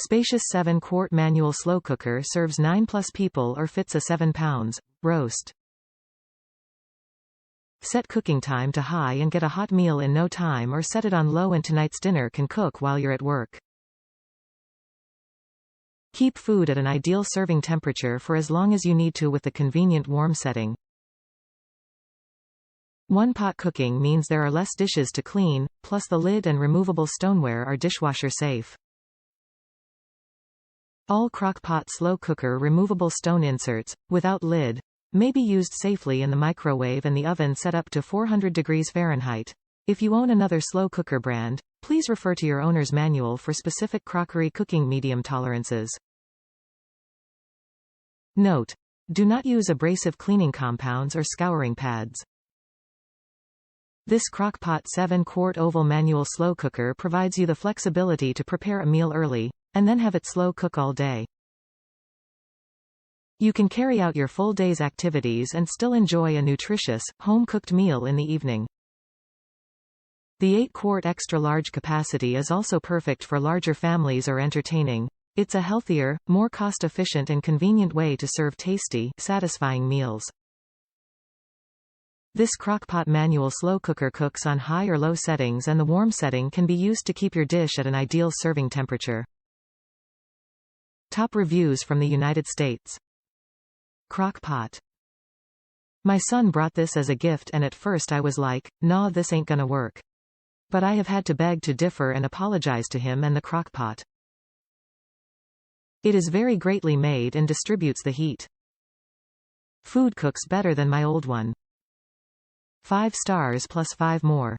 Spacious 7-quart manual slow cooker serves 9+ people or fits a 7 pounds roast. Set cooking time to high and get a hot meal in no time, or set it on low and tonight's dinner can cook while you're at work. Keep food at an ideal serving temperature for as long as you need to with the convenient warm setting. One-pot cooking means there are less dishes to clean, plus the lid and removable stoneware are dishwasher safe. All Crock Pot Slow Cooker removable stone inserts, without lid, may be used safely in the microwave and the oven set up to 400 degrees Fahrenheit. If you own another slow cooker brand, please refer to your owner's manual for specific crockery cooking medium tolerances. Note: do not use abrasive cleaning compounds or scouring pads. This Crock-Pot 7-quart oval manual slow cooker provides you the flexibility to prepare a meal early, and then have it slow cook all day. You can carry out your full day's activities and still enjoy a nutritious, home-cooked meal in the evening. The 8-quart extra-large capacity is also perfect for larger families or entertaining. It's a healthier, more cost-efficient and convenient way to serve tasty, satisfying meals. This Crock-Pot manual slow cooker cooks on high or low settings, and the warm setting can be used to keep your dish at an ideal serving temperature. Top reviews from the United States. Crock-Pot. My son brought this as a gift and at first I was like, nah, this ain't gonna work. But I have had to beg to differ and apologize to him and the Crock-Pot. It is very greatly made and distributes the heat. Food cooks better than my old one. 5 stars plus 5 more.